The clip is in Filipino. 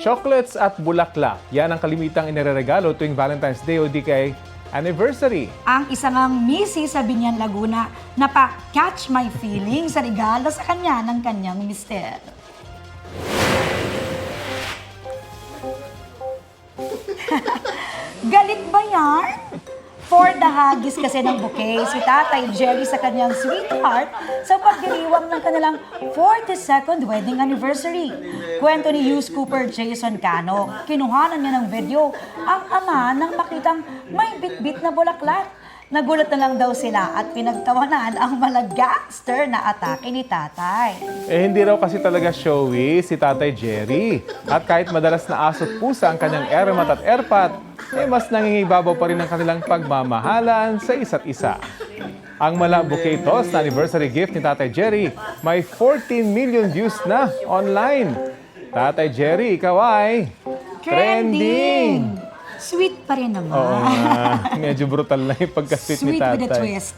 chocolates at bulaklak. Yan ang kalimitang inireregalo tuwing Valentine's Day o di kay anniversary. Ang isang misi sa Binyan, Laguna na pa-catch my feeling sa regalo sa kanya ng kanyang mister. Galit ba yan? For the hagis kasi ng bouquet, si Tatay Jerry sa kanyang sweetheart sa pagdiriwang ng kanilang 42nd wedding anniversary. Kwento ni Hughes Cooper Jason Cano, kinuhanan niya ng video ang ama nang makitang may bit-bit na bulaklak. Nagulat na lang daw sila at pinagtawanan ang malagangster na atake ni Tatay. Hindi raw kasi talaga showy si Tatay Jerry. At kahit madalas na aso't pusa ang kanyang ermat at erpat, mas nangingibabaw pa rin ang kanilang pagmamahalan sa isa't isa. Ang Mala Bouquet Toss na anniversary gift ni Tatay Jerry, may 14 million views na online. Tatay Jerry, ikaw ay trending! Sweet pa rin naman. Oo nga, medyo brutal na yung pagka-sweet ni Sweet Tatay. with a twist.